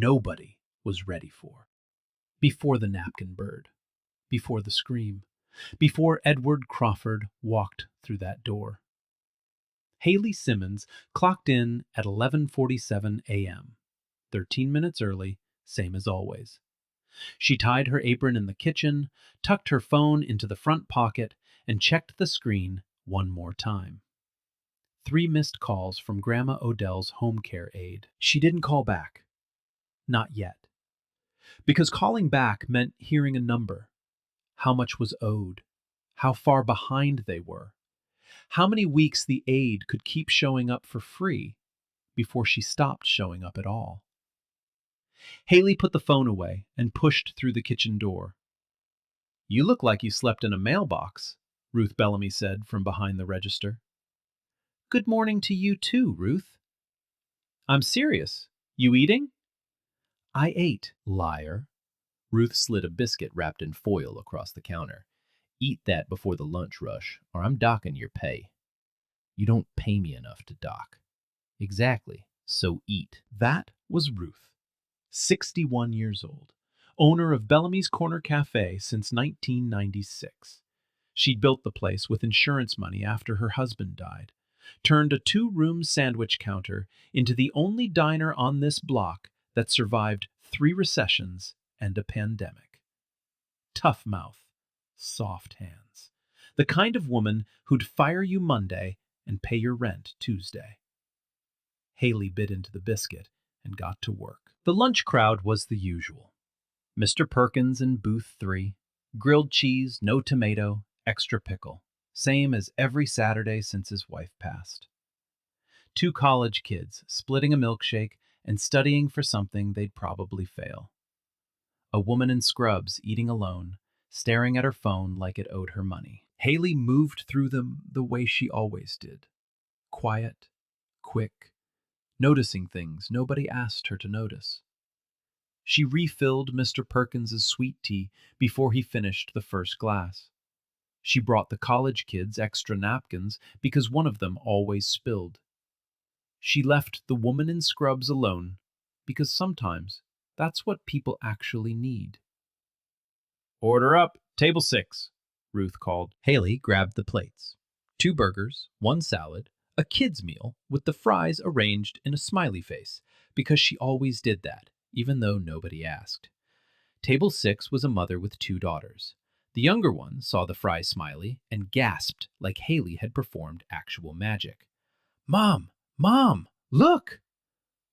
nobody was ready for. Before the napkin bird, before the scream, before Edward Crawford walked through that door. Haley Simmons clocked in at 11:47 a.m., 13 minutes early, same as always. She tied her apron in the kitchen, tucked her phone into the front pocket, and checked the screen one more time. 3 missed calls from Grandma Odell's home care aide. She didn't call back. Not yet. Because calling back meant hearing a number, how much was owed, how far behind they were, how many weeks the aide could keep showing up for free before she stopped showing up at all. Haley put the phone away and pushed through the kitchen door. "You look like you slept in a mailbox," Ruth Bellamy said from behind the register. "Good morning to you too, Ruth." "I'm serious. You eating?" "I ate, liar." Ruth slid a biscuit wrapped in foil across the counter. "Eat that before the lunch rush, or I'm docking your pay." "You don't pay me enough to dock." "Exactly, so eat." That was Ruth, 61 years old, owner of Bellamy's Corner Cafe since 1996. She'd built the place with insurance money after her husband died, turned a 2-room sandwich counter into the only diner on this block that survived 3 recessions and a pandemic. Tough mouth, soft hands. The kind of woman who'd fire you Monday and pay your rent Tuesday. Haley bit into the biscuit and got to work. The lunch crowd was the usual. Mr. Perkins in booth 3, grilled cheese, no tomato, extra pickle, same as every Saturday since his wife passed. 2 college kids splitting a milkshake and studying for something they'd probably fail. A woman in scrubs eating alone, staring at her phone like it owed her money. Haley moved through them the way she always did. Quiet, quick, noticing things nobody asked her to notice. She refilled Mr. Perkins's sweet tea before he finished the first glass. She brought the college kids extra napkins because one of them always spilled. She left the woman in scrubs alone because sometimes that's what people actually need. "Order up, table 6, Ruth called. Haley grabbed the plates. 2 burgers, 1 salad, a kid's meal with the fries arranged in a smiley face, because she always did that, even though nobody asked. Table 6 was a mother with 2 daughters. The younger one saw the fries smiley and gasped like Haley had performed actual magic. "Mom! Mom! Look!"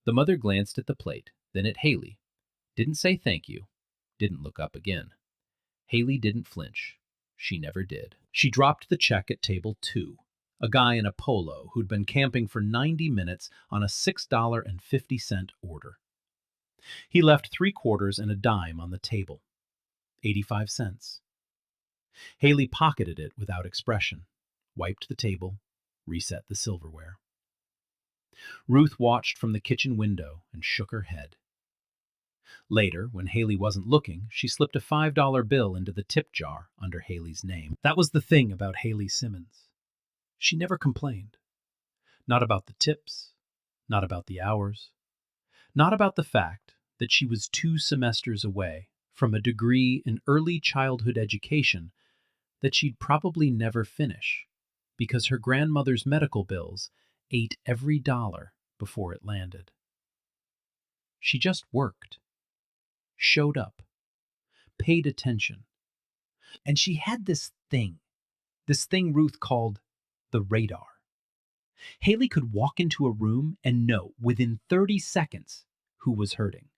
The mother glanced at the plate, then at Haley. Didn't say thank you. Didn't look up again. Haley didn't flinch. She never did. She dropped the check at table 2, a guy in a polo who'd been camping for 90 minutes on a $6.50 order. He left 3 quarters and a dime on the table. 85 cents. Haley pocketed it without expression, wiped the table, reset the silverware. Ruth watched from the kitchen window and shook her head. Later, when Haley wasn't looking, she slipped a $5 bill into the tip jar under Haley's name. That was the thing about Haley Simmons. She never complained. Not about the tips, not about the hours, not about the fact that she was 2 semesters away from a degree in early childhood education that she'd probably never finish because her grandmother's medical bills ate every dollar before it landed. She just worked, showed up, paid attention. And she had this thing Ruth called the radar. Haley could walk into a room and know within 30 seconds who was hurting.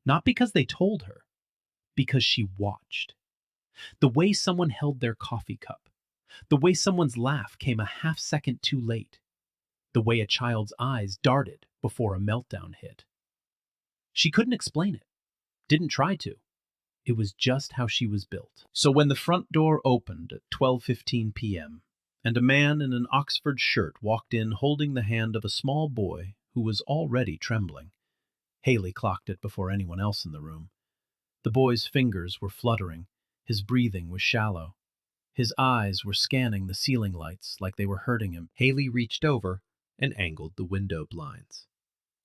Not because they told her, because she watched. The way someone held their coffee cup, the way someone's laugh came a half second too late, the way a child's eyes darted before a meltdown hit. She couldn't explain it, didn't try to. It was just how she was built. So when the front door opened at 12:15 p.m., and a man in an Oxford shirt walked in holding the hand of a small boy who was already trembling, Haley clocked it before anyone else in the room. The boy's fingers were fluttering, his breathing was shallow. His eyes were scanning the ceiling lights like they were hurting him. Haley reached over and angled the window blinds.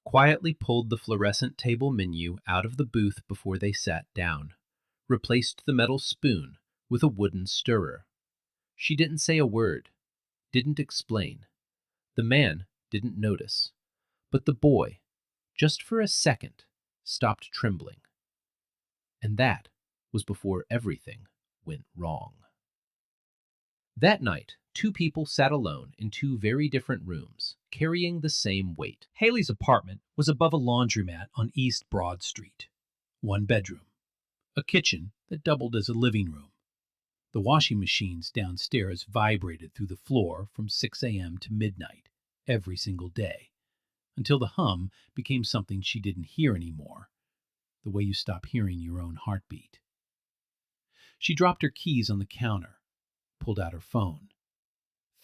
quietly pulled the fluorescent table menu out of the booth before they sat down, replaced the metal spoon with a wooden stirrer. She didn't say a word, didn't explain. The man didn't notice, but the boy, just for a second, stopped trembling. And that was before everything went wrong. That night, two people sat alone in two very different rooms, carrying the same weight. Haley's apartment was above a laundromat on East Broad Street. One bedroom, a kitchen that doubled as a living room. The washing machines downstairs vibrated through the floor from 6 a.m. to midnight every single day, until the hum became something she didn't hear anymore, the way you stop hearing your own heartbeat. She dropped her keys on the counter, pulled out her phone.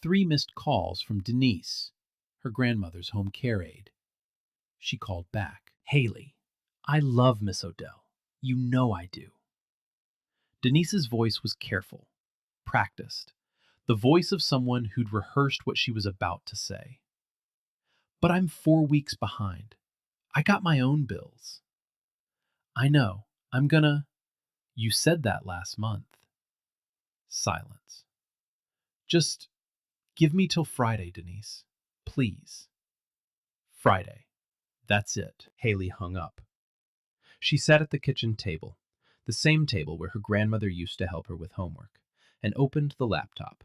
3 missed calls from Denise, her grandmother's home care aide. She called back. "Haley, I love Miss Odell. You know I do." Denise's voice was careful, practiced, the voice of someone who'd rehearsed what she was about to say. "But I'm 4 weeks behind. I got my own bills." "I know. I'm gonna—" "You said that last month." Silence. "Just give me till Friday, Denise. Please." Friday. That's it. Haley hung up. She sat at the kitchen table, the same table where her grandmother used to help her with homework, and opened the laptop.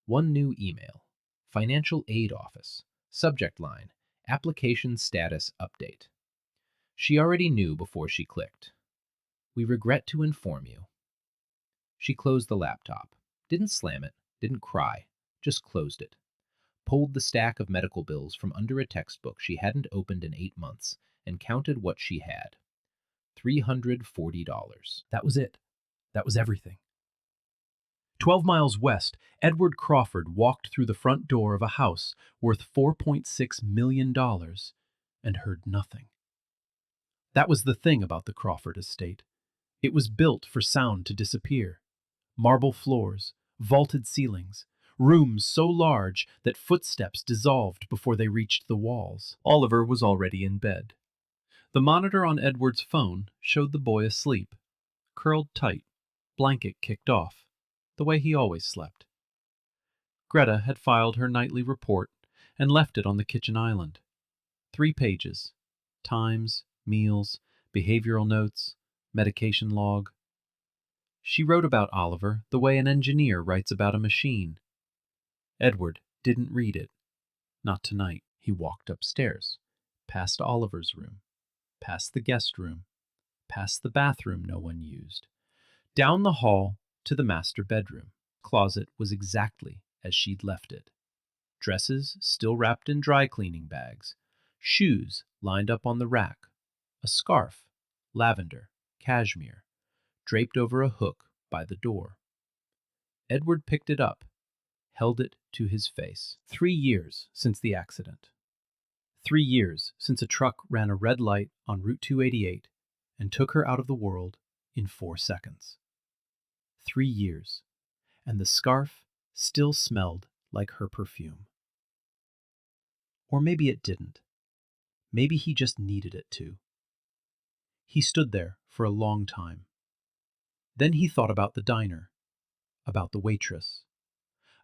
One new email. Financial aid office. Subject line. Application status update. She already knew before she clicked. "We regret to inform you." She closed the laptop. Didn't slam it, didn't cry, just closed it. Pulled the stack of medical bills from under a textbook she hadn't opened in 8 months and counted what she had. $340. That was it. That was everything. 12 miles west, Edward Crawford walked through the front door of a house worth $4.6 million and heard nothing. That was the thing about the Crawford estate. It was built for sound to disappear. Marble floors, vaulted ceilings, rooms so large that footsteps dissolved before they reached the walls. Oliver was already in bed. The monitor on Edward's phone showed the boy asleep, curled tight, blanket kicked off, the way he always slept. Greta had filed her nightly report and left it on the kitchen island. 3 pages. Times, meals, behavioral notes, medication log. She wrote about Oliver the way an engineer writes about a machine. Edward didn't read it. Not tonight. He walked upstairs, past Oliver's room, past the guest room, past the bathroom no one used, down the hall to the master bedroom. Closet was exactly as she'd left it. Dresses still wrapped in dry cleaning bags, shoes lined up on the rack, a scarf, lavender, cashmere, draped over a hook by the door. Edward picked it up, held it to his face. 3 years since the accident. 3 years since a truck ran a red light on Route 288 and took her out of the world in 4 seconds. 3 years, and the scarf still smelled like her perfume. Or maybe it didn't. Maybe he just needed it to. He stood there for a long time. Then he thought about the diner, about the waitress,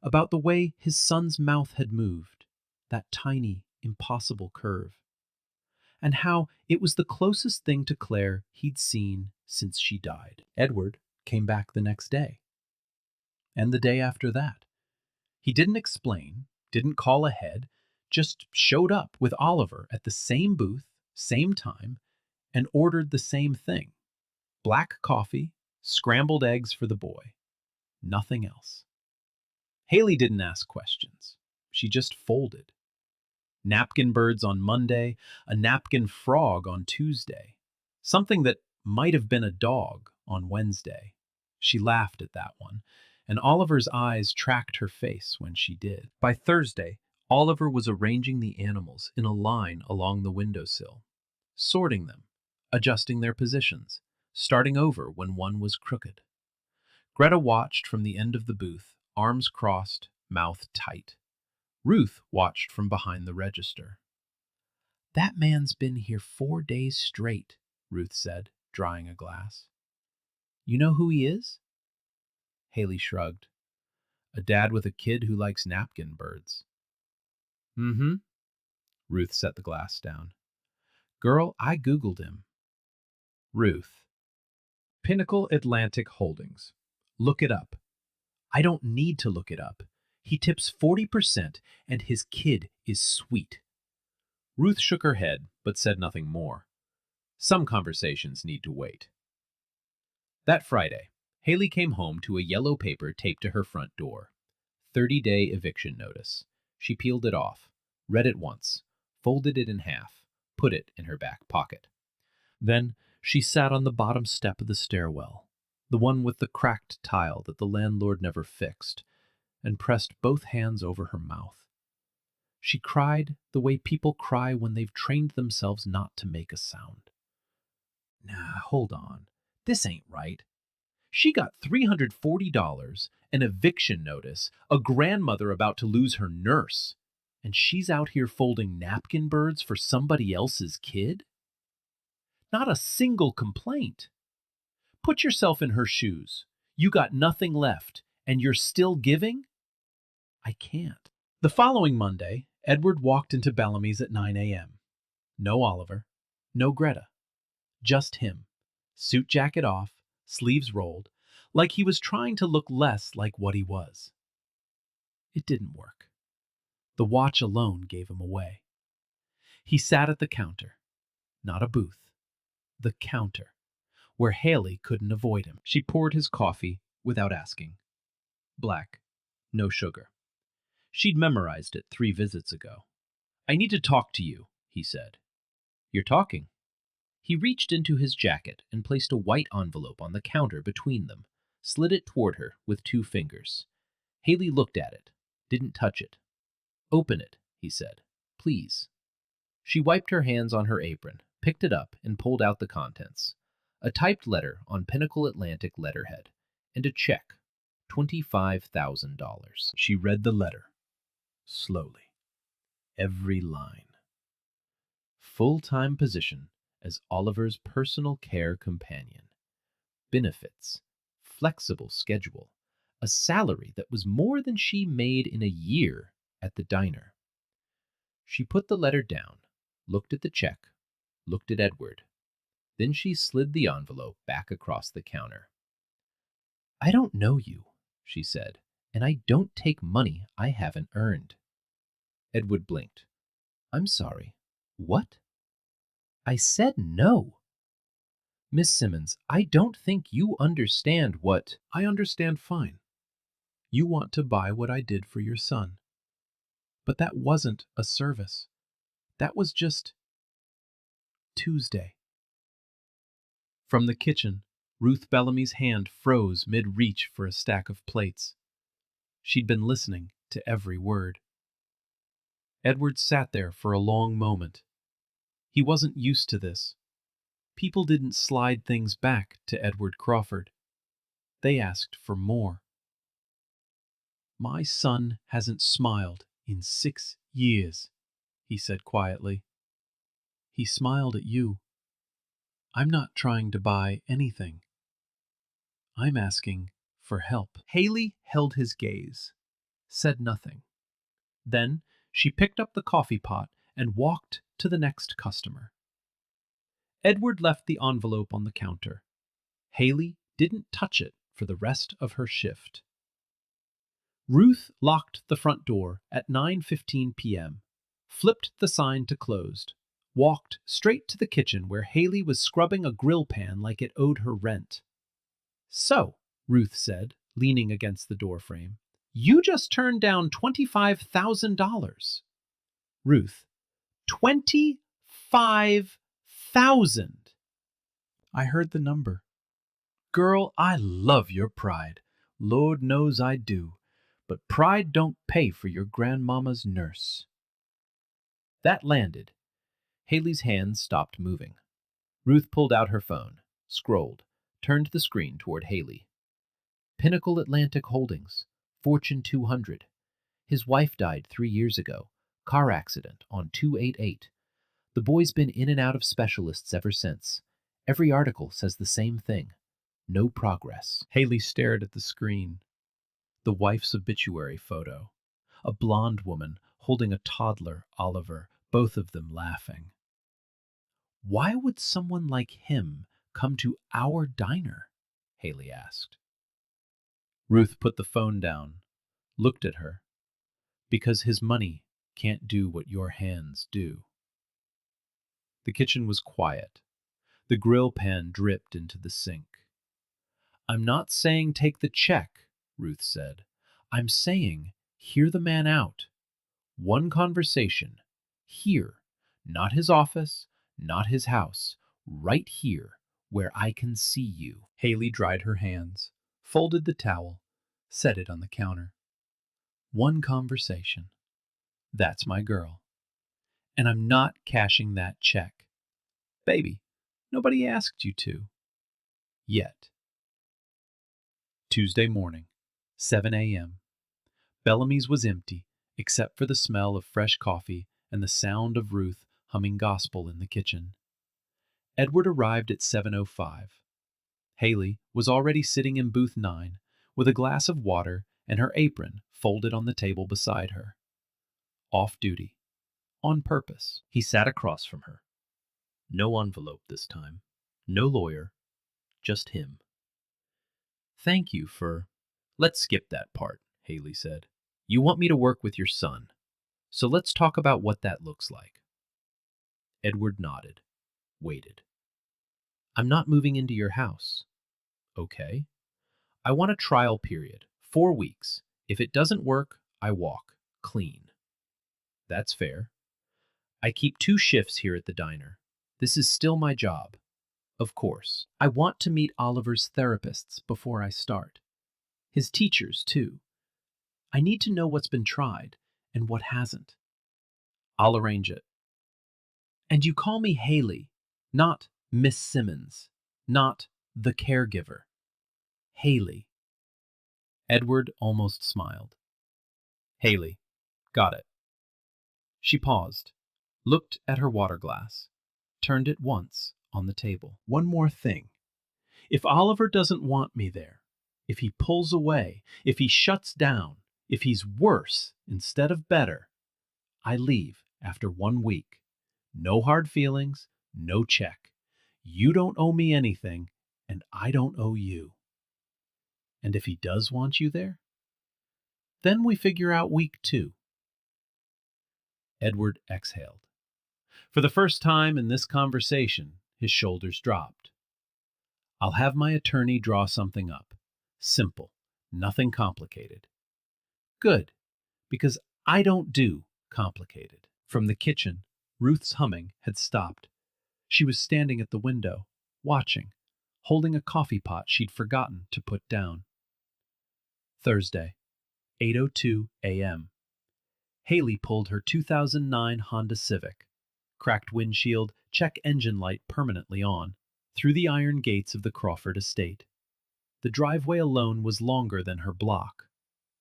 about the way his son's mouth had moved, that tiny, impossible curve, and how it was the closest thing to Claire he'd seen since she died. Edward came back the next day, and the day after that. He didn't explain, didn't call ahead, just showed up with Oliver at the same booth, same time, and ordered the same thing. Black coffee, scrambled eggs for the boy. Nothing else. Haley didn't ask questions. She just folded. Napkin birds on Monday, a napkin frog on Tuesday. Something that might have been a dog on Wednesday. She laughed at that one, and Oliver's eyes tracked her face when she did. By Thursday, Oliver was arranging the animals in a line along the windowsill, sorting them, adjusting their positions, starting over when one was crooked. Greta watched from the end of the booth, arms crossed, mouth tight. Ruth watched from behind the register. That man's been here 4 days straight, Ruth said, drying a glass. You know who he is? Haley shrugged. A dad with a kid who likes napkin birds. Mm-hmm. Ruth set the glass down. Girl, I Googled him. Ruth. Pinnacle Atlantic Holdings. Look it up. I don't need to look it up. He tips 40% and his kid is sweet. Ruth shook her head, but said nothing more. Some conversations need to wait. That Friday, Haley came home to a yellow paper taped to her front door. 30-day eviction notice. She peeled it off, read it once, folded it in half, put it in her back pocket. Then she sat on the bottom step of the stairwell, the one with the cracked tile that the landlord never fixed, and pressed both hands over her mouth. She cried the way people cry when they've trained themselves not to make a sound. Nah, hold on. This ain't right. She got $340, an eviction notice, a grandmother about to lose her nurse, and she's out here folding napkin birds for somebody else's kid? Not a single complaint. Put yourself in her shoes. You got nothing left, and you're still giving? I can't. The following Monday, Edward walked into Bellamy's at 9 a.m. No Oliver, no Greta, just him, suit jacket off, sleeves rolled, like he was trying to look less like what he was. It didn't work. The watch alone gave him away. He sat at the counter, not a booth, the counter, where Haley couldn't avoid him. She poured his coffee without asking. Black, no sugar. She'd memorized it 3 visits ago. I need to talk to you, he said. You're talking. He reached into his jacket and placed a white envelope on the counter between them, slid it toward her with 2 fingers. Haley looked at it, didn't touch it. Open it, he said. Please. She wiped her hands on her apron, picked it up, and pulled out the contents. A typed letter on Pinnacle Atlantic letterhead, and a check, $25,000. She read the letter, slowly, every line. Full-time position as Oliver's personal care companion. Benefits, flexible schedule, a salary that was more than she made in a year at the diner. She put the letter down, looked at the check, looked at Edward. Then she slid the envelope back across the counter. I don't know you, she said, and I don't take money I haven't earned. Edward blinked. I'm sorry. What? I said no. Miss Simmons, I don't think you understand what... I understand fine. You want to buy what I did for your son. But that wasn't a service. That was just... Tuesday. From the kitchen, Ruth Bellamy's hand froze mid-reach for a stack of plates. She'd been listening to every word. Edward sat there for a long moment. He wasn't used to this. People didn't slide things back to Edward Crawford. They asked for more. My son hasn't smiled in 6 years, he said quietly. He smiled at you. I'm not trying to buy anything. I'm asking for help. Haley held his gaze, said nothing. Then she picked up the coffee pot and walked to the next customer. Edward left the envelope on the counter. Haley didn't touch it for the rest of her shift. Ruth locked the front door at 9:15 p.m., flipped the sign to closed, walked straight to the kitchen where Haley was scrubbing a grill pan like it owed her rent. So, Ruth said, leaning against the doorframe, you just turned down $25,000. Ruth, 25,000. I heard the number. Girl, I love your pride. Lord knows I do. But pride don't pay for your grandmama's nurse. That landed. Haley's hands stopped moving. Ruth pulled out her phone, scrolled, turned the screen toward Haley. Pinnacle Atlantic Holdings, Fortune 200. His wife died 3 years ago. Car accident on 288. The boy's been in and out of specialists ever since. Every article says the same thing. No progress. Haley stared at the screen. The wife's obituary photo. A blonde woman holding a toddler, Oliver, both of them laughing. Why would someone like him come to our diner? Haley asked. Ruth put the phone down, looked at her. Because his money can't do what your hands do. The kitchen was quiet. The grill pan dripped into the sink. I'm not saying take the check, Ruth said. I'm saying hear the man out. One conversation. Here. Not his office, not his house. Right here, where I can see you. Haley dried her hands, folded the towel, set it on the counter. One conversation. That's my girl. And I'm not cashing that check. Baby, nobody asked you to. Yet. Tuesday morning, 7 a.m. Bellamy's was empty, except for the smell of fresh coffee and the sound of Ruth humming gospel in the kitchen. Edward arrived at 7:05. Haley was already sitting in booth 9 with a glass of water and her apron folded on the table beside her. Off duty. On purpose. He sat across from her. No envelope this time. No lawyer. Just him. Thank you for... Let's skip that part, Haley said. You want me to work with your son. So let's talk about what that looks like. Edward nodded. Waited. I'm not moving into your house. Okay. I want a trial period. 4 weeks. If it doesn't work, I walk. Clean. That's fair. I keep 2 shifts here at the diner. This is still my job. Of course. I want to meet Oliver's therapists before I start. His teachers, too. I need to know what's been tried and what hasn't. I'll arrange it. And you call me Haley, not Miss Simmons, not the caregiver. Haley. Edward almost smiled. Haley. Got it. She paused, looked at her water glass, turned it once on the table. One more thing. If Oliver doesn't want me there, if he pulls away, if he shuts down, if he's worse instead of better, I leave after 1 week. No hard feelings, no check. You don't owe me anything, and I don't owe you. And if he does want you there, then we figure out week 2. Edward exhaled. For the first time in this conversation, his shoulders dropped. I'll have my attorney draw something up. Simple, nothing complicated. Good, because I don't do complicated. From the kitchen, Ruth's humming had stopped. She was standing at the window, watching, holding a coffee pot she'd forgotten to put down. Thursday, 8:02 a.m. Haley pulled her 2009 Honda Civic, cracked windshield, check engine light permanently on, through the iron gates of the Crawford estate. The driveway alone was longer than her block.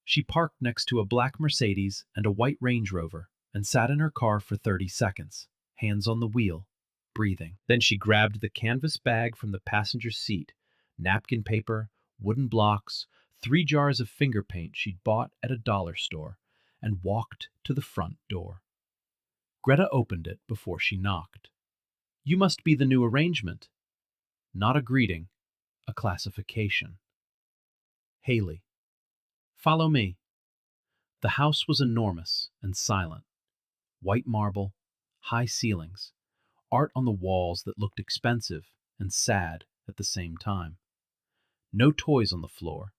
She parked next to a black Mercedes and a white Range Rover and sat in her car for 30 seconds, hands on the wheel, breathing. Then she grabbed the canvas bag from the passenger seat, napkin paper, wooden blocks, 3 jars of finger paint she'd bought at a dollar store, and walked to the front door. Greta opened it before she knocked. You must be the new arrangement. Not a greeting, a classification. Haley. Follow me. The house was enormous and silent. White marble, high ceilings, art on the walls that looked expensive and sad at the same time. No toys on the floor,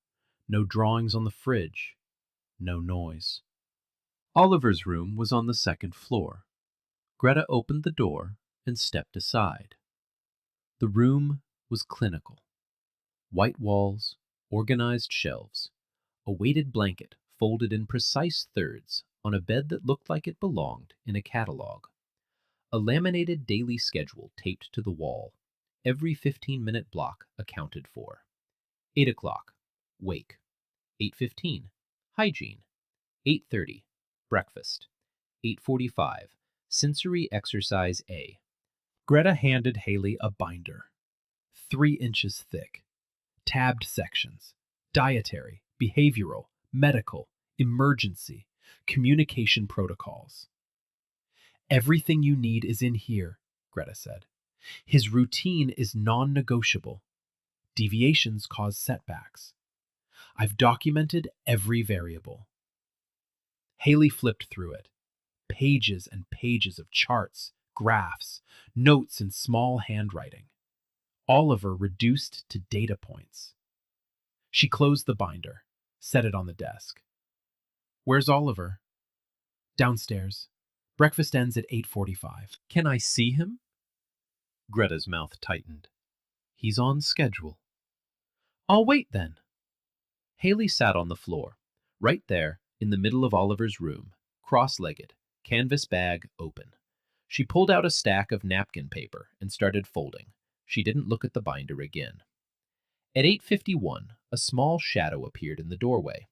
no drawings on the fridge, no noise. Oliver's room was on the 2nd floor. Greta opened the door and stepped aside. The room was clinical. White walls, organized shelves, a weighted blanket folded in precise thirds on a bed that looked like it belonged in a catalog. A laminated daily schedule taped to the wall, every 15-minute block accounted for. 8 o'clock, wake. 8:15, hygiene. 8:30, breakfast. 8:45, Sensory Exercise A. Greta handed Haley a binder, 3 inches thick, tabbed sections, dietary, behavioral, medical, emergency, communication protocols. Everything you need is in here, Greta said. His routine is non-negotiable. Deviations cause setbacks. I've documented every variable. Haley flipped through it. Pages and pages of charts, graphs, notes in small handwriting. Oliver reduced to data points. She closed the binder, set it on the desk. Where's Oliver? Downstairs. Breakfast ends at 8:45. Can I see him? Greta's mouth tightened. He's on schedule. I'll wait then. Haley sat on the floor, right there in the middle of Oliver's room, cross-legged, canvas bag open. She pulled out a stack of napkin paper and started folding. She didn't look at the binder again. At 8:51, a small shadow appeared in the doorway.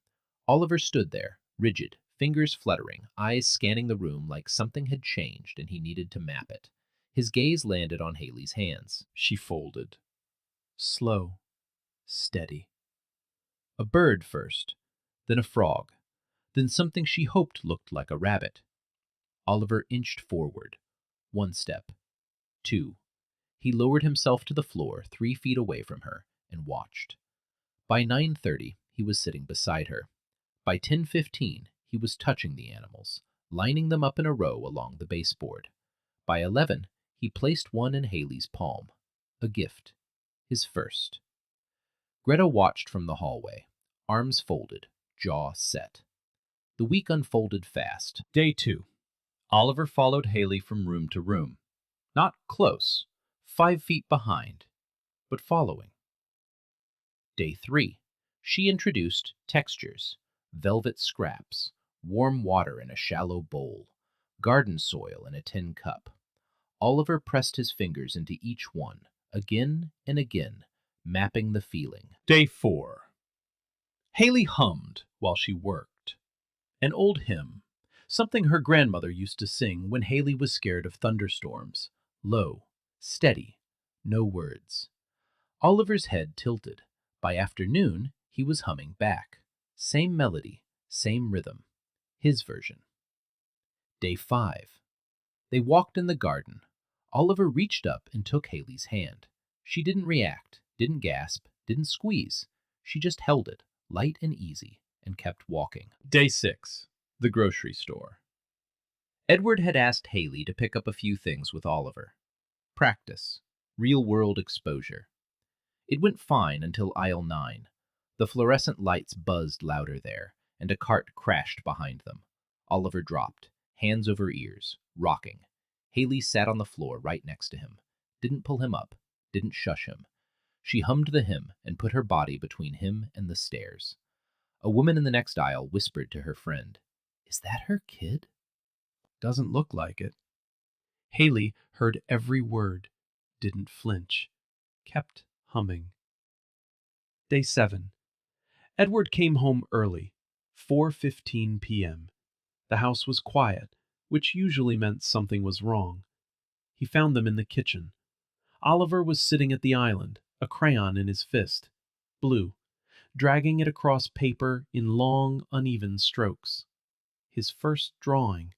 Oliver stood there, rigid, fingers fluttering, eyes scanning the room like something had changed and he needed to map it. His gaze landed on Haley's hands. She folded. Slow, steady. A bird first, then a frog, then something she hoped looked like a rabbit. Oliver inched forward. 1 step. 2. He lowered himself to the floor 3 feet away from her and watched. By 9:30, he was sitting beside her. By 10:15, he was touching the animals, lining them up in a row along the baseboard. By 11, he placed one in Haley's palm. A gift. His first. Greta watched from the hallway, arms folded, jaw set. The week unfolded fast. Day 2. Oliver followed Haley from room to room. Not close, 5 feet behind, but following. Day 3. She introduced textures, velvet scraps, warm water in a shallow bowl, garden soil in a tin cup. Oliver pressed his fingers into each one, again and again, mapping the feeling. Day 4. Haley hummed while she worked. An old hymn, something her grandmother used to sing when Haley was scared of thunderstorms. Low, steady, no words. Oliver's head tilted. By afternoon, he was humming back. Same melody, same rhythm. His version. Day 5. They walked in the garden. Oliver reached up and took Haley's hand. She didn't react, didn't gasp, didn't squeeze. She just held it, light and easy, and kept walking. Day 6. The grocery store. Edward had asked Haley to pick up a few things with Oliver. Practice. Real-world exposure. It went fine until aisle 9. The fluorescent lights buzzed louder there, and a cart crashed behind them. Oliver dropped, hands over ears, rocking. Haley sat on the floor right next to him. Didn't pull him up, didn't shush him. She hummed the hymn and put her body between him and the stairs. A woman in the next aisle whispered to her friend, "Is that her kid?" Doesn't look like it. Haley heard every word, didn't flinch, kept humming. Day 7. Edward came home early, 4:15 p.m. The house was quiet, which usually meant something was wrong. He found them in the kitchen. Oliver was sitting at the island, a crayon in his fist, blue, dragging it across paper in long, uneven strokes. His first drawing.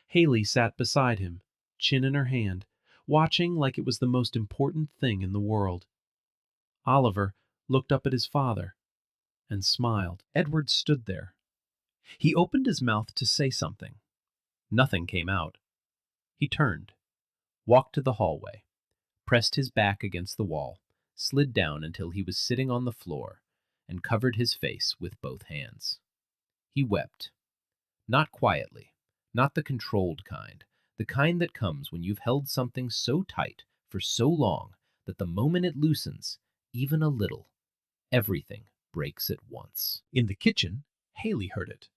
Haley sat beside him, chin in her hand, watching like it was the most important thing in the world. Oliver looked up at his father and smiled. Edward stood there. He opened his mouth to say something. Nothing came out. He turned, walked to the hallway, pressed his back against the wall, slid down until he was sitting on the floor, and covered his face with both hands. He wept. Not quietly, not the controlled kind, the kind that comes when you've held something so tight for so long that the moment it loosens, even a little, everything breaks at once. In the kitchen, Haley heard it.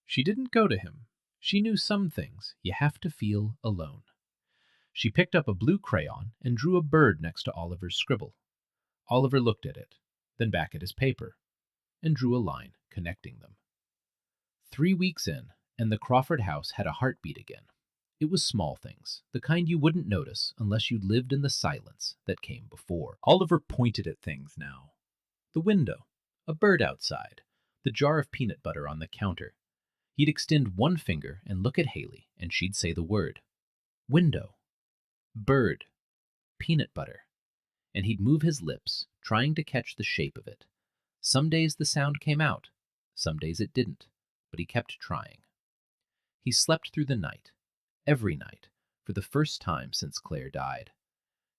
She didn't go to him. She knew some things you have to feel alone. She picked up a blue crayon and drew a bird next to Oliver's scribble. Oliver looked at it, then back at his paper, and drew a line connecting them. 3 weeks in, and the Crawford house had a heartbeat again. It was small things, the kind you wouldn't notice unless you lived in the silence that came before. Oliver pointed at things now. The window, a bird outside, the jar of peanut butter on the counter. He'd extend one finger and look at Haley, and she'd say the word. Window. Bird. Peanut butter. And he'd move his lips, trying to catch the shape of it. Some days the sound came out, some days it didn't, but he kept trying. He slept through the night, every night, for the first time since Claire died.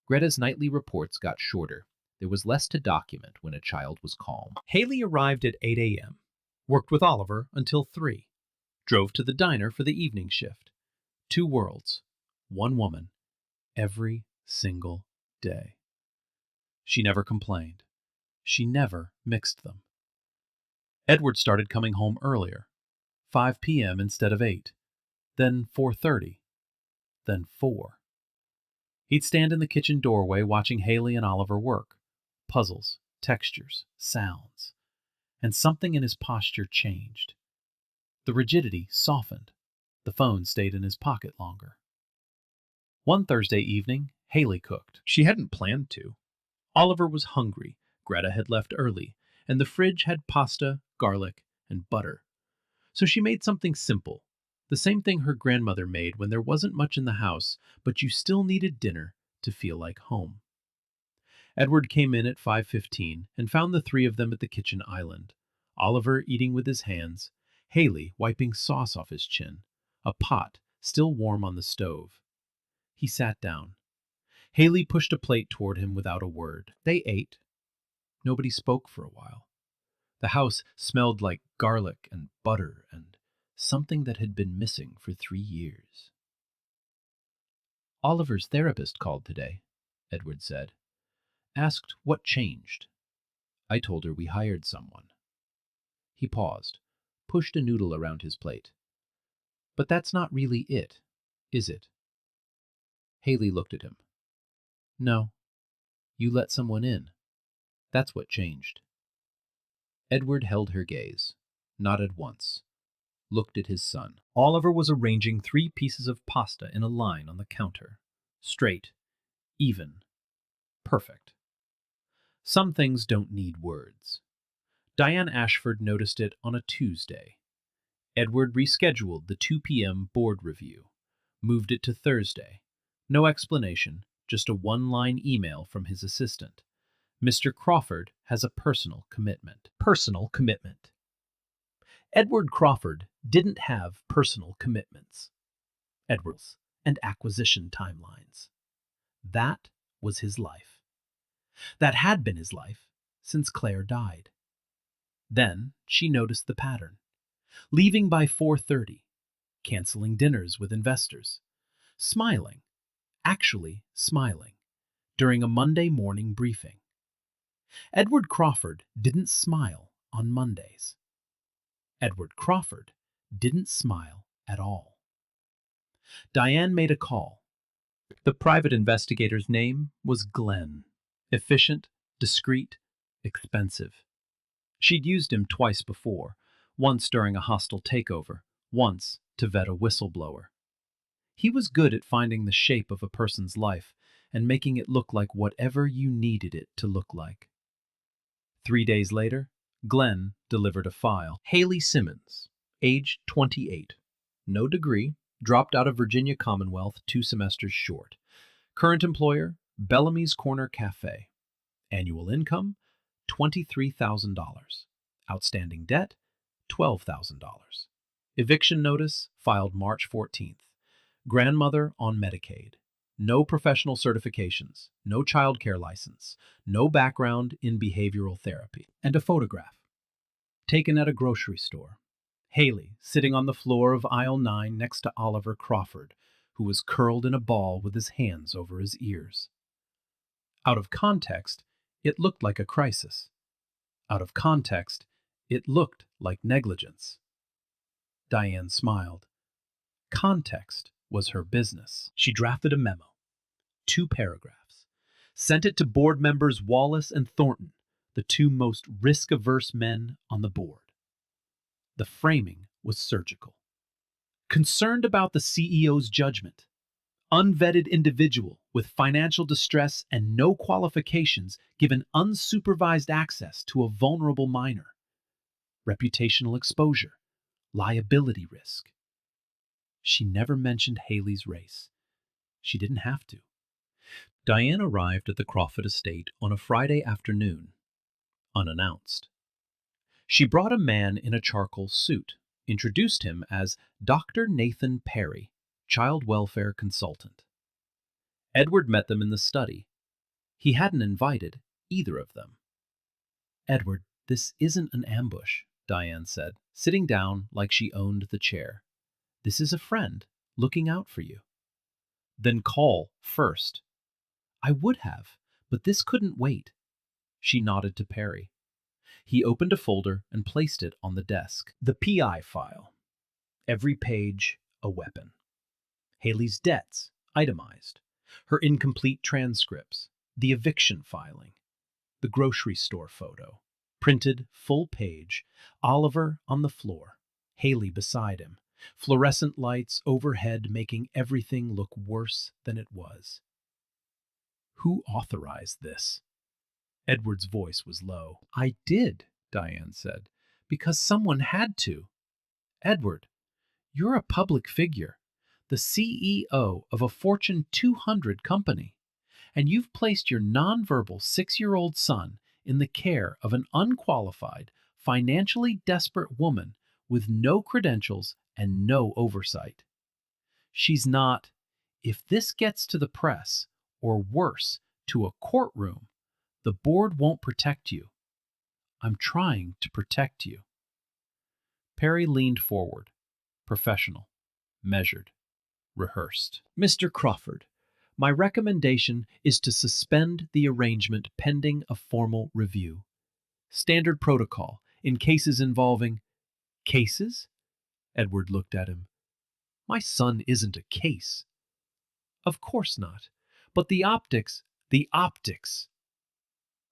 Greta's nightly reports got shorter. There was less to document when a child was calm. Haley arrived at 8 a.m., worked with Oliver until 3, drove to the diner for the evening shift. 2 worlds, 1 woman, every single day. She never complained. She never mixed them. Edward started coming home earlier, 5 p.m. instead of 8, then 4:30, then 4. He'd stand in the kitchen doorway watching Haley and Oliver work. Puzzles, textures, sounds. And something in his posture changed. The rigidity softened. The phone stayed in his pocket longer. One Thursday evening, Haley cooked. She hadn't planned to. Oliver was hungry, Greta had left early, and the fridge had pasta, garlic, and butter. So she made something simple, the same thing her grandmother made when there wasn't much in the house, but you still needed dinner to feel like home. Edward came in at 5:15 and found the 3 of them at the kitchen island. Oliver eating with his hands, Haley wiping sauce off his chin, a pot still warm on the stove. He sat down. Haley pushed a plate toward him without a word. They ate. Nobody spoke for a while. The house smelled like garlic and butter and something that had been missing for 3 years. Oliver's therapist called today, Edward said. Asked what changed. I told her we hired someone. He paused, pushed a noodle around his plate. But that's not really it, is it? Haley looked at him. No. You let someone in. That's what changed. Edward held her gaze, nodded once, looked at his son. Oliver was arranging 3 pieces of pasta in a line on the counter. Straight, even, perfect. Some things don't need words. Diane Ashford noticed it on a Tuesday. Edward rescheduled the 2 p.m. board review, moved it to Thursday. No explanation, just a 1-line email from his assistant. Mr. Crawford has a personal commitment. Personal commitment. Edward Crawford didn't have personal commitments. Edward's and acquisition timelines. That was his life. That had been his life since Claire died. Then she noticed the pattern. Leaving by 4:30, canceling dinners with investors, smiling, actually smiling, during a Monday morning briefing. Edward Crawford didn't smile on Mondays. Edward Crawford didn't smile at all. Diane made a call. The private investigator's name was Glenn. Efficient, discreet, expensive. She'd used him twice before, once during a hostile takeover, once to vet a whistleblower. He was good at finding the shape of a person's life and making it look like whatever you needed it to look like. 3 days later, Glenn delivered a file. Haley Simmons, age 28. No degree, dropped out of Virginia Commonwealth 2 semesters short. Current employer, Bellamy's Corner Cafe. Annual income, $23,000. Outstanding debt, $12,000. Eviction notice filed March 14th. Grandmother on Medicaid. No professional certifications, no child care license, no background in behavioral therapy. And a photograph. Taken at a grocery store. Haley sitting on the floor of aisle 9 next to Oliver Crawford, who was curled in a ball with his hands over his ears. Out of context, it looked like a crisis. Out of context, it looked like negligence. Diane smiled. Context was her business. She drafted a memo. 2 paragraphs. Sent it to board members Wallace and Thornton, the 2 most risk-averse men on the board. The framing was surgical. Concerned about the CEO's judgment. Unvetted individual with financial distress and no qualifications given unsupervised access to a vulnerable minor. Reputational exposure. Liability risk. She never mentioned Haley's race. She didn't have to. Diane arrived at the Crawford estate on a Friday afternoon, unannounced. She brought a man in a charcoal suit, introduced him as Dr. Nathan Perry, child welfare consultant. Edward met them in the study. He hadn't invited either of them. "Edward, this isn't an ambush," Diane said, sitting down like she owned the chair. "This is a friend looking out for you." "Then call first." "I would have, but this couldn't wait." She nodded to Perry. He opened a folder and placed it on the desk. The PI file. Every page a weapon. Haley's debts, itemized. Her incomplete transcripts. The eviction filing. The grocery store photo. Printed, full page. Oliver on the floor. Haley beside him. Fluorescent lights overhead making everything look worse than it was. "Who authorized this?" Edward's voice was low. "I did," Diane said, "because someone had to. Edward, you're a public figure, the CEO of a Fortune 200 company, and you've placed your nonverbal 6-year-old son in the care of an unqualified, financially desperate woman with no credentials and no oversight. She's not, if this gets to the press, or worse, to a courtroom, the board won't protect you. I'm trying to protect you." Perry leaned forward, professional, measured, rehearsed. "Mr. Crawford, my recommendation is to suspend the arrangement pending a formal review. Standard protocol in cases involving—" "Cases?" Edward looked at him. "My son isn't a case." "Of course not. But the optics—" "The optics!"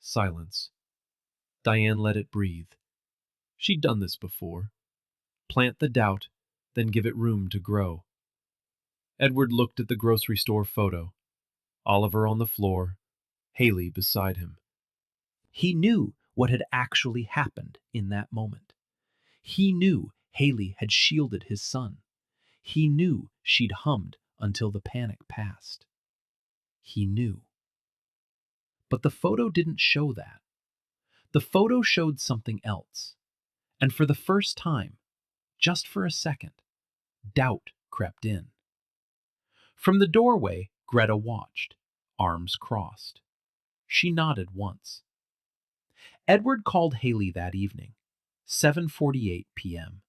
Silence. Diane let it breathe. She'd done this before. Plant the doubt, then give it room to grow. Edward looked at the grocery store photo. Oliver on the floor, Haley beside him. He knew what had actually happened in that moment. He knew Haley had shielded his son. He knew she'd hummed until the panic passed. He knew. But the photo didn't show that. The photo showed something else. And for the first time, just for a second, doubt crept in. From the doorway, Greta watched, arms crossed. She nodded once. Edward called Haley that evening, 7:48 p.m.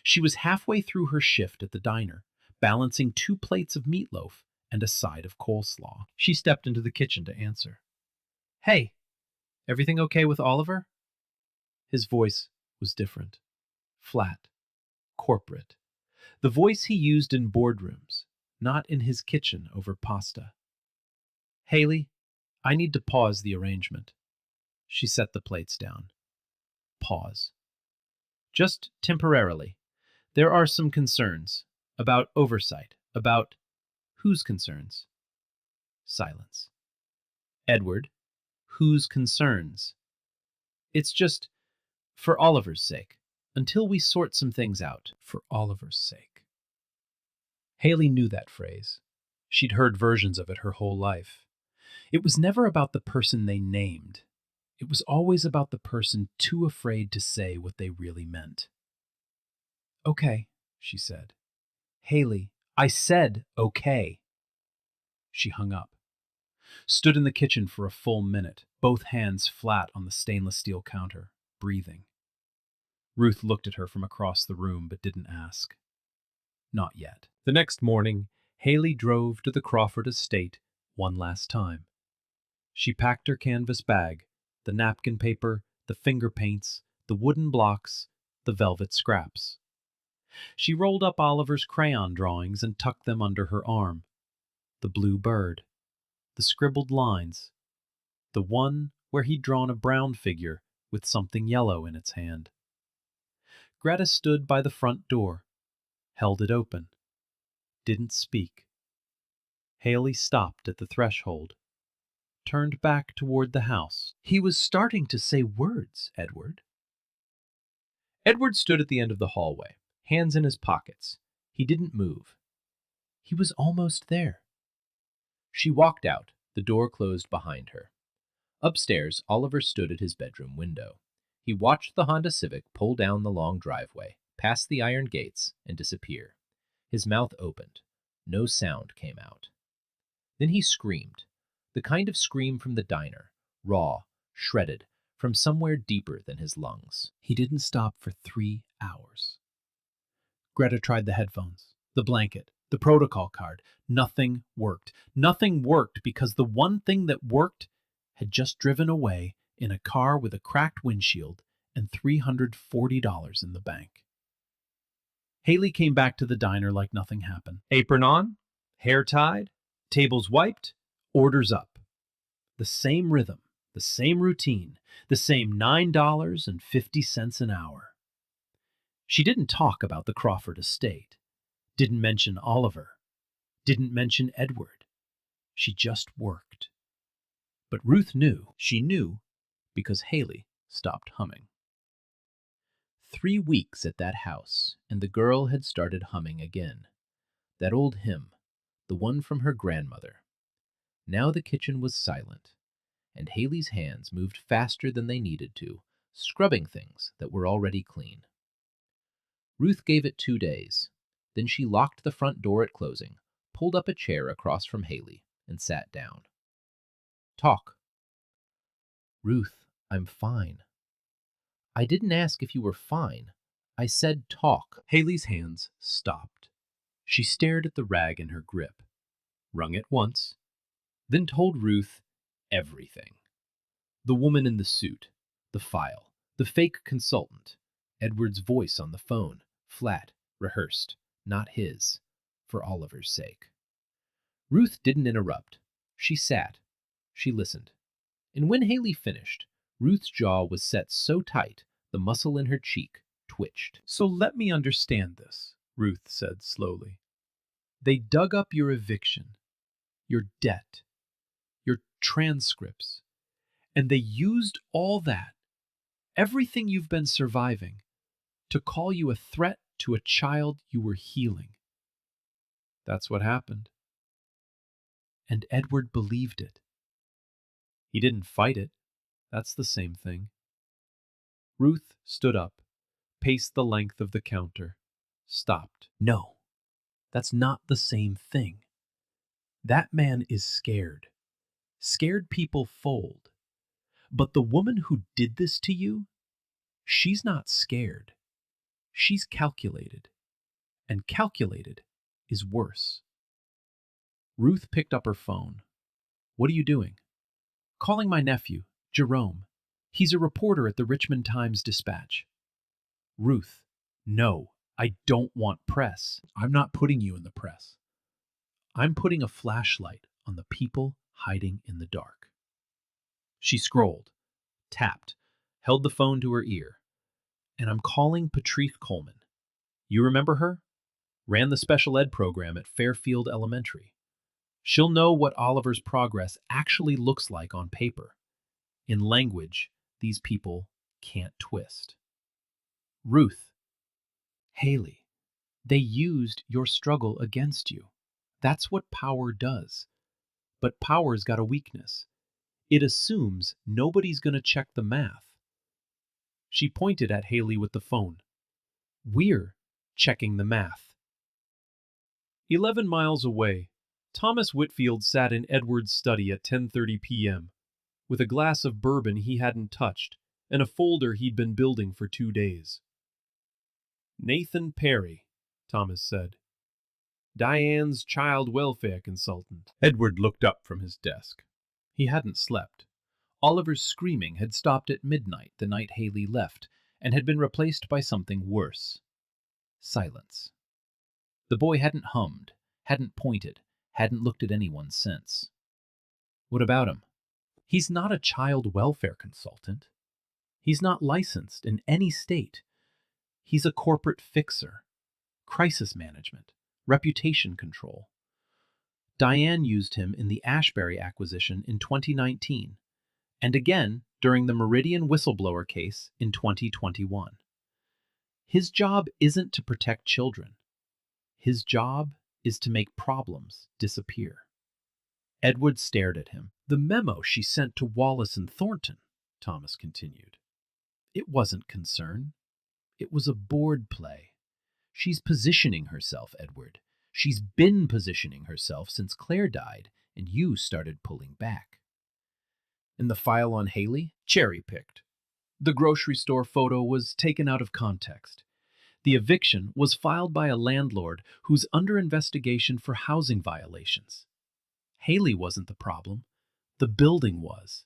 She was halfway through her shift at the diner, balancing 2 plates of meatloaf and a side of coleslaw. She stepped into the kitchen to answer. "Hey, everything okay with Oliver?" His voice was different, flat, corporate. The voice he used in boardrooms, not in his kitchen over pasta. "Haley, I need to pause the arrangement." She set the plates down. Pause. "Just temporarily. There are some concerns. About oversight. About—" "Whose concerns?" Silence. "Edward, whose concerns?" "It's just for Oliver's sake. Until we sort some things out." For Oliver's sake. Haley knew that phrase. She'd heard versions of it her whole life. It was never about the person they named. It was always about the person too afraid to say what they really meant. "Okay," she said. "Haley, I said okay." She hung up. Stood in the kitchen for a full minute, both hands flat on the stainless steel counter, breathing. Ruth looked at her from across the room but didn't ask. Not yet. The next morning, Haley drove to the Crawford estate one last time. She packed her canvas bag, the napkin paper, the finger paints, the wooden blocks, the velvet scraps. She rolled up Oliver's crayon drawings and tucked them under her arm. The blue bird, the scribbled lines, the one where he'd drawn a brown figure with something yellow in its hand. Greta stood by the front door, held it open, didn't speak. Haley stopped at the threshold, turned back toward the house. He was starting to say words, Edward. Edward stood at the end of the hallway, hands in his pockets. He didn't move. He was almost there. She walked out, the door closed behind her. Upstairs, Oliver stood at his bedroom window. He watched the Honda Civic pull down the long driveway, past the iron gates, and disappear. His mouth opened. No sound came out. Then he screamed, the kind of scream from the diner, raw, shredded, from somewhere deeper than his lungs. He didn't stop for 3 hours. Greta tried the headphones, the blanket, the protocol card. Nothing worked. Nothing worked because the one thing that worked had just driven away in a car with a cracked windshield and $340 in the bank. Haley came back to the diner like nothing happened. Apron on, hair tied, tables wiped, orders up. The same rhythm, the same routine, the same $9.50 an hour. She didn't talk about the Crawford estate, didn't mention Oliver, didn't mention Edward. She just worked. But Ruth knew. She knew because Haley stopped humming. 3 weeks at that house, and the girl had started humming again. That old hymn, the one from her grandmother. Now the kitchen was silent, and Haley's hands moved faster than they needed to, scrubbing things that were already clean. Ruth gave it 2 days. Then she locked the front door at closing, pulled up a chair across from Haley, and sat down. Talk. Ruth, I'm fine. I didn't ask if you were fine. I said talk. Haley's hands stopped. She stared at the rag in her grip, wrung it once, then told Ruth everything. The woman in the suit, the file, the fake consultant, Edward's voice on the phone, flat, rehearsed, not his, for Oliver's sake. Ruth didn't interrupt. She sat. She listened. And when Haley finished, Ruth's jaw was set so tight the muscle in her cheek twitched. So let me understand this, Ruth said slowly. They dug up your eviction, your debt, your transcripts, and they used all that, everything you've been surviving, to call you a threat to a child you were healing. That's what happened. And Edward believed it. He didn't fight it. That's the same thing. Ruth stood up, paced the length of the counter, stopped. No, that's not the same thing. That man is scared. Scared people fold. But the woman who did this to you, she's not scared. She's calculated. And calculated is worse. Ruth picked up her phone. What are you doing? Calling my nephew, Jerome. He's a reporter at the Richmond Times-Dispatch. Ruth, no, I don't want press. I'm not putting you in the press. I'm putting a flashlight on the people hiding in the dark. She scrolled, tapped, held the phone to her ear. And I'm calling Patrice Coleman. You remember her? Ran the special ed program at Fairfield Elementary. She'll know what Oliver's progress actually looks like on paper. In language these people can't twist. Ruth, Haley, they used your struggle against you. That's what power does. But power's got a weakness. It assumes nobody's going to check the math. She pointed at Haley with the phone. We're checking the math. 11 miles away, Thomas Whitfield sat in Edward's study at 10:30 p.m. with a glass of bourbon he hadn't touched and a folder he'd been building for 2 days. Nathan Perry, Thomas said. Diane's child welfare consultant. Edward looked up from his desk. He hadn't slept. Oliver's screaming had stopped at midnight the night Haley left and had been replaced by something worse. Silence. The boy hadn't hummed, hadn't pointed, hadn't looked at anyone since. What about him? He's not a child welfare consultant. He's not licensed in any state. He's a corporate fixer. crisis management, reputation control. Diane used him in the Ashbury acquisition in 2019, and again during the Meridian whistleblower case in 2021. His job isn't to protect children. His job is to make problems disappear. Edward stared at him. The memo she sent to Wallace and Thornton, Thomas continued. It wasn't concern. It was a board play. She's positioning herself, Edward. She's been positioning herself since Claire died and you started pulling back. And the file on Haley? Cherry-picked. The grocery store photo was taken out of context. The eviction was filed by a landlord who's under investigation for housing violations. Haley wasn't the problem. The building was.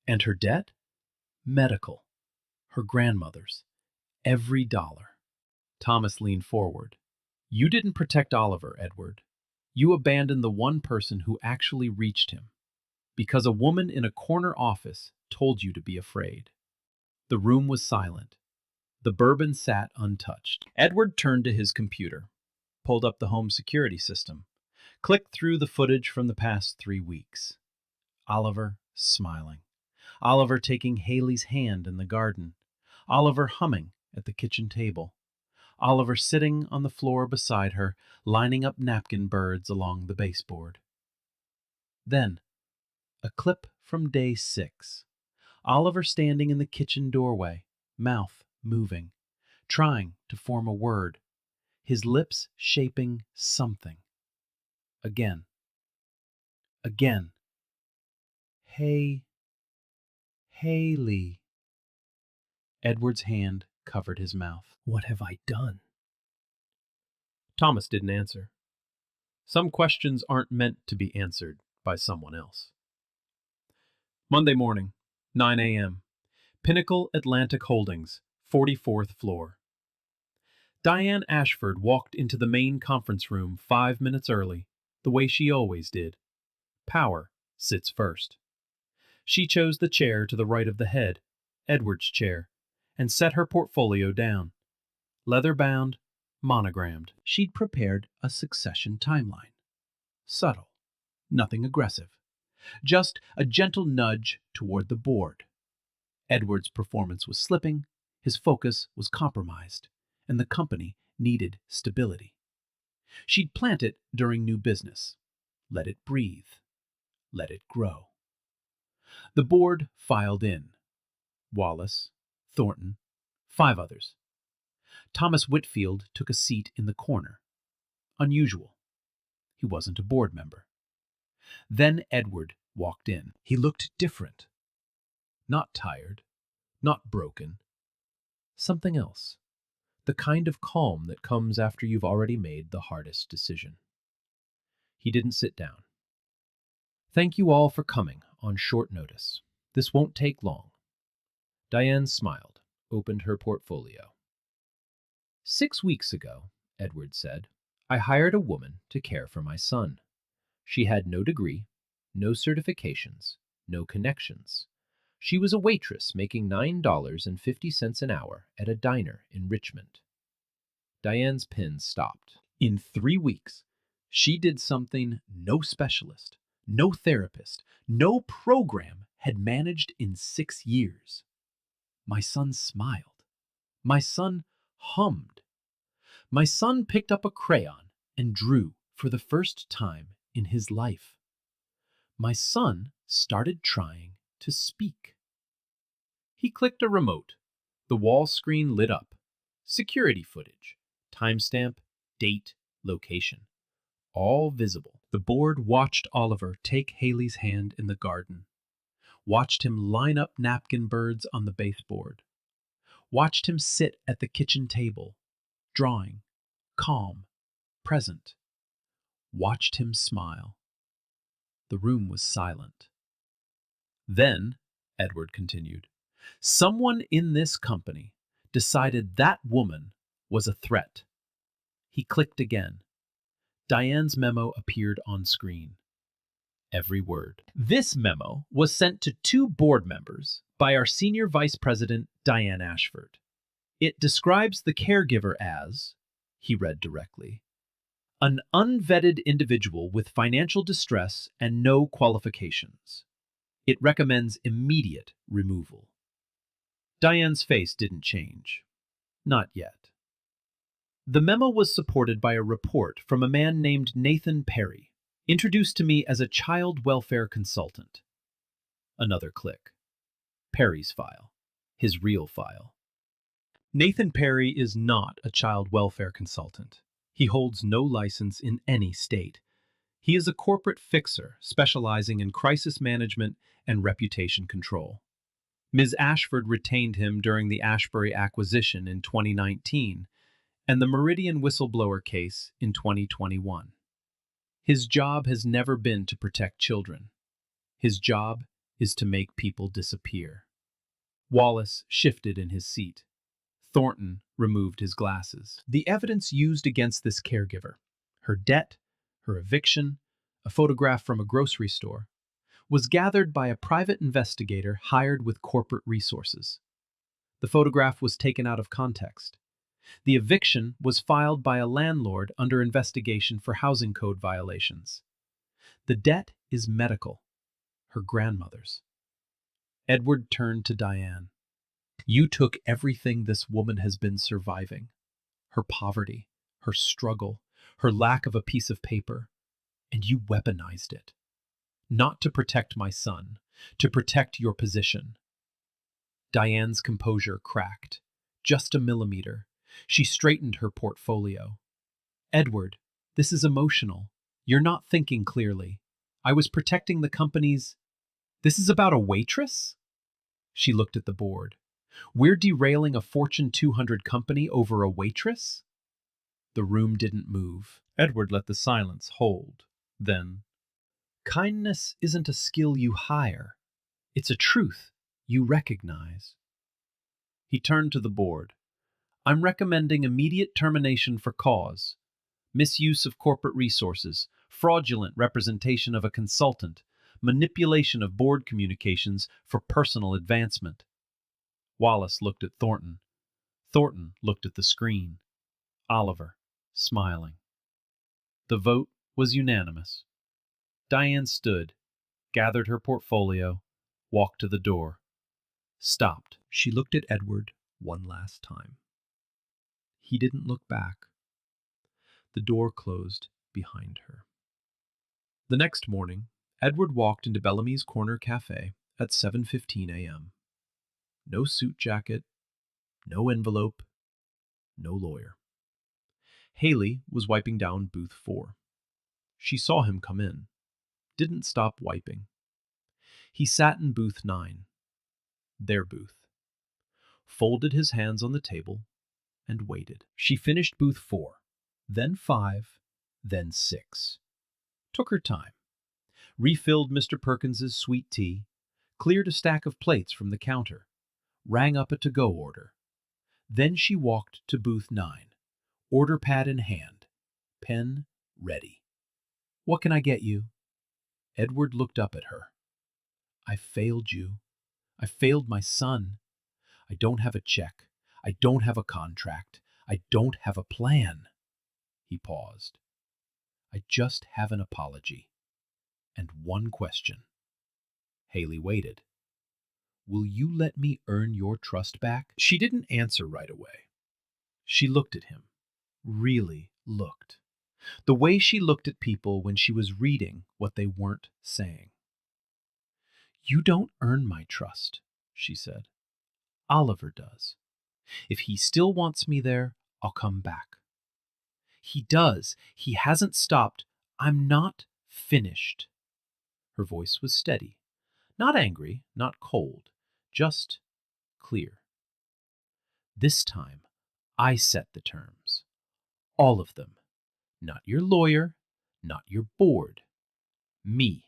And her debt? Medical. Her grandmother's. Every dollar. Thomas leaned forward. You didn't protect Oliver, Edward. You abandoned the one person who actually reached him, because a woman in a corner office told you to be afraid. The room was silent. The bourbon sat untouched. Edward turned to his computer, pulled up the home security system, clicked through the footage from the past 3 weeks. Oliver smiling. Oliver taking Haley's hand in the garden. Oliver humming at the kitchen table. Oliver sitting on the floor beside her, lining up napkin birds along the baseboard. Then, a clip from day 6. Oliver standing in the kitchen doorway, mouth moving, trying to form a word, his lips shaping something. Again. Again. Hey, Haley. Edward's hand covered his mouth. What have I done? Thomas didn't answer. Some questions aren't meant to be answered by someone else. Monday morning, 9 a.m. Pinnacle Atlantic Holdings, 44th floor. Diane Ashford walked into the main conference room 5 minutes early, the way she always did. Power sits first. She chose the chair to the right of the head, Edward's chair, and set her portfolio down. Leather-bound, monogrammed. She'd prepared a succession timeline. Subtle, nothing aggressive. Just a gentle nudge toward the board. Edward's performance was slipping, his focus was compromised, and the company needed stability. She'd plant it during new business. Let it breathe. Let it grow. The board filed in. Wallace, Thornton, 5 others. Thomas Whitfield took a seat in the corner. Unusual. He wasn't a board member. Then Edward walked in. He looked different. Not tired, not broken. Something else. The kind of calm that comes after you've already made the hardest decision. He didn't sit down. Thank you all for coming on short notice. This won't take long. Diane smiled, opened her portfolio. 6 weeks ago, Edward said, I hired a woman to care for my son. She had no degree, no certifications, no connections. She was a waitress making $9.50 an hour at a diner in Richmond. Diane's pen stopped. In 3 weeks, she did something no specialist, no therapist, no program had managed in 6 years. My son smiled. My son hummed. My son picked up a crayon and drew for the first time in his life. My son started trying to speak. He clicked a remote. The wall screen lit up. Security footage, timestamp, date, location. All visible. The board watched Oliver take Haley's hand in the garden. Watched him line up napkin birds on the baseboard. Watched him sit at the kitchen table, drawing, calm, present. Watched him smile. The room was silent. Then, Edward continued, someone in this company decided that woman was a threat. He clicked again. Diane's memo appeared on screen. Every word. This memo was sent to 2 board members by our senior vice president, Diane Ashford. It describes the caregiver as, he read directly. An unvetted individual with financial distress and no qualifications. It recommends immediate removal. Diane's face didn't change. Not yet. The memo was supported by a report from a man named Nathan Perry, introduced to me as a child welfare consultant. Another click. Perry's file. His real file. Nathan Perry is not a child welfare consultant. He holds no license in any state. He is a corporate fixer specializing in crisis management and reputation control. Ms. Ashford retained him during the Ashbury acquisition in 2019 and the Meridian whistleblower case in 2021. His job has never been to protect children. His job is to make people disappear. Wallace shifted in his seat. Thornton removed his glasses. The evidence used against this caregiver, her debt, her eviction, a photograph from a grocery store, was gathered by a private investigator hired with corporate resources. The photograph was taken out of context. The eviction was filed by a landlord under investigation for housing code violations. The debt is medical, her grandmother's. Edward turned to Diane. You took everything this woman has been surviving. Her poverty, her struggle, her lack of a piece of paper, and you weaponized it. Not to protect my son, to protect your position. Diane's composure cracked. Just a millimeter. She straightened her portfolio. Edward, this is emotional. You're not thinking clearly. I was protecting the company's... This is about a waitress? She looked at the board. We're derailing a Fortune 200 company over a waitress? The room didn't move. Edward let the silence hold. Then, kindness isn't a skill you hire. It's a truth you recognize. He turned to the board. I'm recommending immediate termination for cause. Misuse of corporate resources, fraudulent representation of a consultant, manipulation of board communications for personal advancement. Wallace looked at Thornton. Thornton looked at the screen. Oliver, smiling. The vote was unanimous. Diane stood, gathered her portfolio, walked to the door. Stopped. She looked at Edward one last time. He didn't look back. The door closed behind her. The next morning, Edward walked into Bellamy's Corner Cafe at 7:15 a.m. No suit jacket, no envelope, no lawyer. Haley was wiping down booth 4. She saw him come in, didn't stop wiping. He sat in booth 9, their booth, folded his hands on the table, and waited. She finished booth 4, then 5, then 6. Took her time, refilled Mr. Perkins's sweet tea, cleared a stack of plates from the counter, rang up a to-go order. Then she walked to booth 9, order pad in hand, pen ready. What can I get you? Edward looked up at her. I failed you. I failed my son. I don't have a check. I don't have a contract. I don't have a plan. He paused. I just have an apology. And one question. Haley waited. Will you let me earn your trust back? She didn't answer right away. She looked at him. Really looked. The way she looked at people when she was reading what they weren't saying. You don't earn my trust, she said. Oliver does. If he still wants me there, I'll come back. He does. He hasn't stopped. I'm not finished. Her voice was steady. Not angry, not cold, just clear. This time, I set the terms. All of them. Not your lawyer, not your board. Me.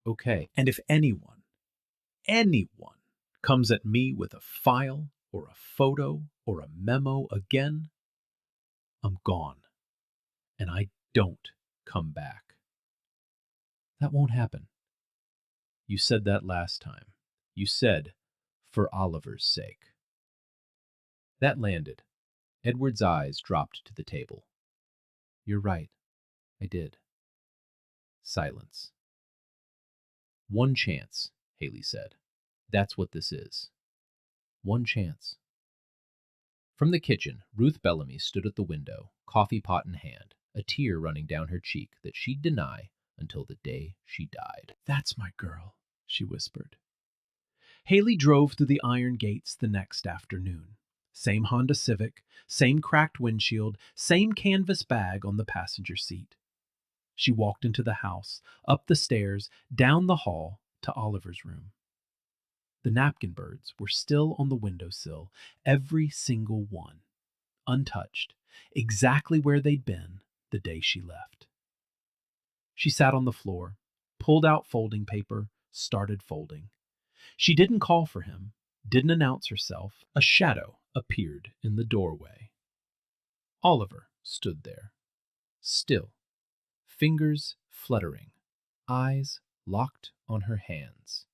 Okay, and if anyone comes at me with a file or a photo or a memo again, I'm gone. And I don't come back. That won't happen. You said that last time. You said, for Oliver's sake. That landed. Edward's eyes dropped to the table. You're right, I did. Silence. One chance, Haley said. That's what this is. One chance. From the kitchen, Ruth Bellamy stood at the window, coffee pot in hand, a tear running down her cheek that she'd deny until the day she died. That's my girl, she whispered. Haley drove through the iron gates the next afternoon. Same Honda Civic, same cracked windshield, same canvas bag on the passenger seat. She walked into the house, up the stairs, down the hall to Oliver's room. The napkin birds were still on the windowsill, every single one, untouched, exactly where they'd been the day she left. She sat on the floor, pulled out folding paper, started folding. She didn't call for him, didn't announce herself. A shadow appeared in the doorway. Oliver stood there, still, fingers fluttering, eyes locked on her hands.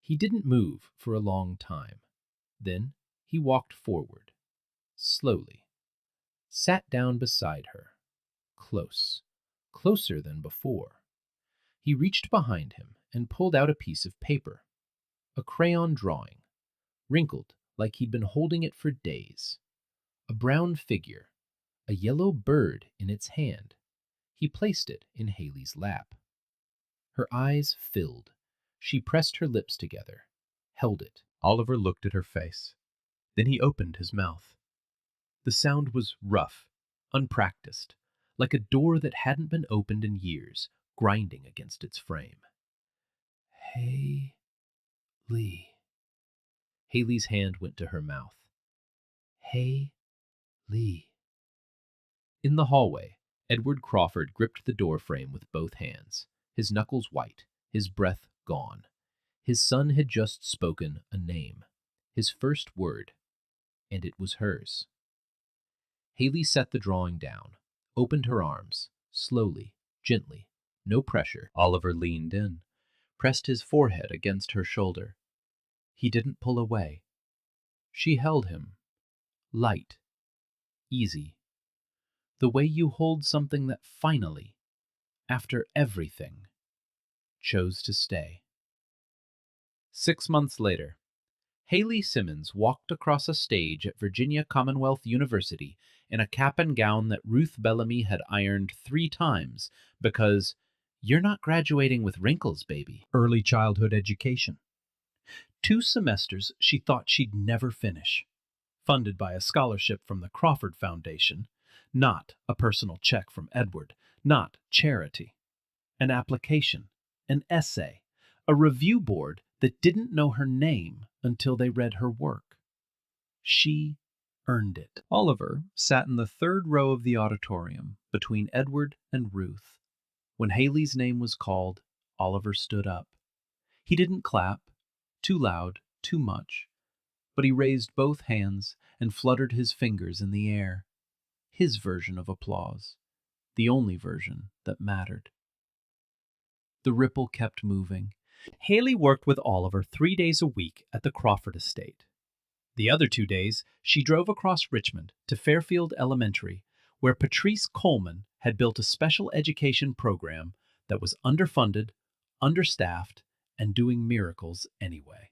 He didn't move for a long time. Then he walked forward, slowly, sat down beside her, close, closer than before. He reached behind him and pulled out a piece of paper, a crayon drawing, wrinkled like he'd been holding it for days. A brown figure, a yellow bird in its hand. He placed it in Haley's lap. Her eyes filled. She pressed her lips together, held it. Oliver looked at her face. Then he opened his mouth. The sound was rough, unpracticed, like a door that hadn't been opened in years, grinding against its frame. Hey, Lee. Haley's hand went to her mouth. Hey, Lee. In the hallway, Edward Crawford gripped the door frame with both hands, his knuckles white, his breath gone. His son had just spoken a name, his first word, and it was hers. Haley set the drawing down, opened her arms, slowly, gently, no pressure. Oliver leaned in, pressed his forehead against her shoulder. He didn't pull away. She held him, light, easy, the way you hold something that finally, after everything, chose to stay. 6 months later, Haley Simmons walked across a stage at Virginia Commonwealth University in a cap and gown that Ruth Bellamy had ironed 3 times because you're not graduating with wrinkles, baby. Early childhood education. 2 semesters she thought she'd never finish. Funded by a scholarship from the Crawford Foundation, not a personal check from Edward, not charity. An application, an essay, a review board that didn't know her name until they read her work. She earned it. Oliver sat in the 3rd row of the auditorium between Edward and Ruth. When Haley's name was called, Oliver stood up. He didn't clap, too loud, too much, but he raised both hands and fluttered his fingers in the air. His version of applause, the only version that mattered. The ripple kept moving. Haley worked with Oliver 3 days a week at the Crawford estate. The other 2 days, she drove across Richmond to Fairfield Elementary, where Patrice Coleman had built a special education program that was underfunded, understaffed, and doing miracles anyway.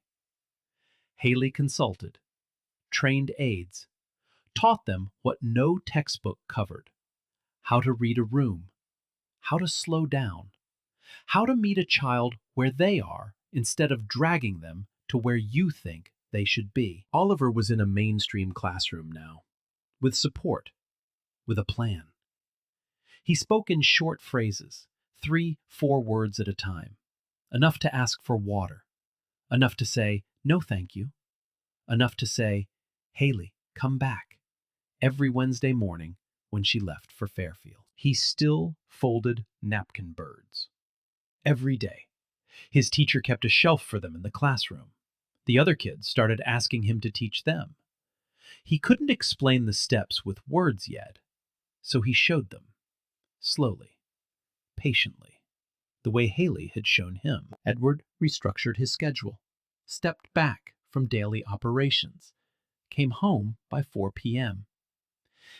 Haley consulted, trained aides, taught them what no textbook covered: how to read a room, how to slow down, how to meet a child where they are instead of dragging them to where you think they should be. Oliver was in a mainstream classroom now, with support, with a plan. He spoke in short phrases, 3, 4 words at a time, enough to ask for water, enough to say, no thank you, enough to say, Haley, come back, every Wednesday morning when she left for Fairfield. He still folded napkin birds. Every day. His teacher kept a shelf for them in the classroom. The other kids started asking him to teach them. He couldn't explain the steps with words yet, so he showed them, slowly, patiently, the way Haley had shown him. Edward restructured his schedule, stepped back from daily operations, came home by 4 p.m.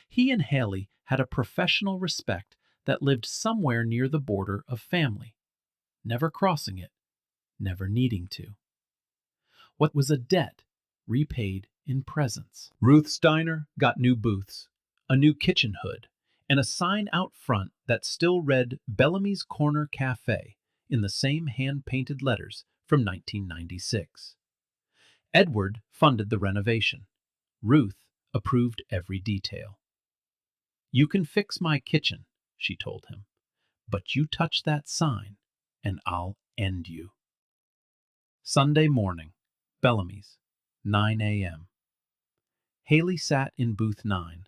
He and Haley had a professional respect that lived somewhere near the border of family, never crossing it, never needing to. What was a debt repaid in presents? Ruth's Diner got new booths, a new kitchen hood, and a sign out front that still read Bellamy's Corner Cafe in the same hand-painted letters from 1996. Edward funded the renovation. Ruth approved every detail. "You can fix my kitchen," she told him, "but you touch that sign, and I'll end you." Sunday morning, Bellamy's, 9 a.m. Haley sat in booth 9,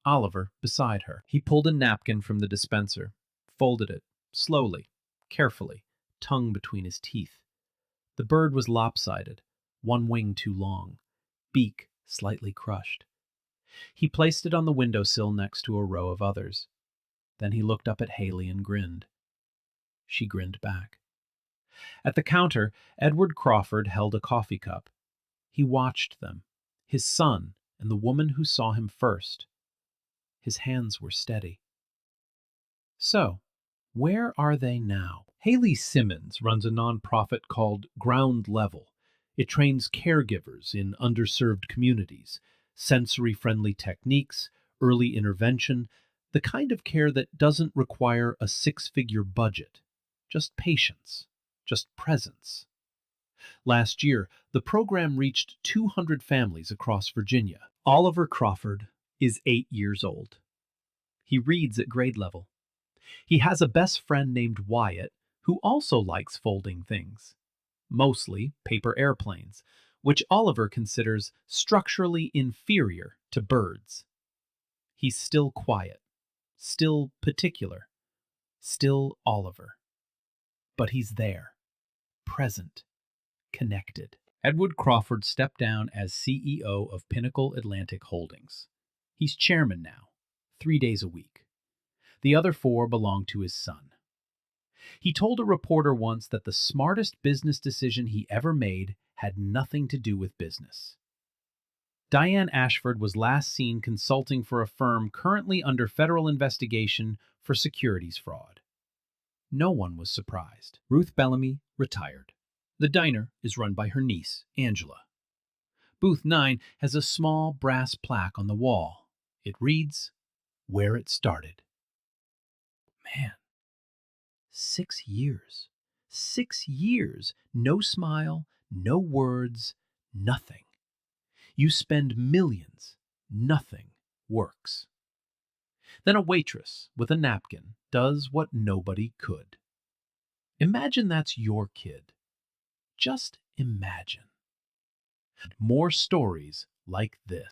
Oliver beside her. He pulled a napkin from the dispenser, folded it, slowly, carefully, tongue between his teeth. The bird was lopsided, one wing too long, beak slightly crushed. He placed it on the windowsill next to a row of others. Then he looked up at Haley and grinned. She grinned back. At the counter, Edward Crawford held a coffee cup. He watched them, his son and the woman who saw him first. His hands were steady. So, where are they now? Haley Simmons runs a nonprofit called Ground Level. It trains caregivers in underserved communities, sensory-friendly techniques, early intervention, the kind of care that doesn't require a six-figure budget, just patience, just presence. Last year, the program reached 200 families across Virginia. Oliver Crawford is 8 years old. He reads at grade level. He has a best friend named Wyatt, who also likes folding things, mostly paper airplanes, which Oliver considers structurally inferior to birds. He's still quiet, still particular, still Oliver. But he's there, present, connected. Edward Crawford stepped down as CEO of Pinnacle Atlantic Holdings. He's chairman now, 3 days a week. The other 4 belong to his son. He told a reporter once that the smartest business decision he ever made had nothing to do with business. Diane Ashford was last seen consulting for a firm currently under federal investigation for securities fraud. No one was surprised. Ruth Bellamy retired. The diner is run by her niece, Angela. Booth 9 has a small brass plaque on the wall. It reads, "Where it started." Man, 6 years. 6 years. No smile, no words, nothing. You spend millions. Nothing works. Then a waitress with a napkin does what nobody could. Imagine that's your kid. Just imagine. More stories like this.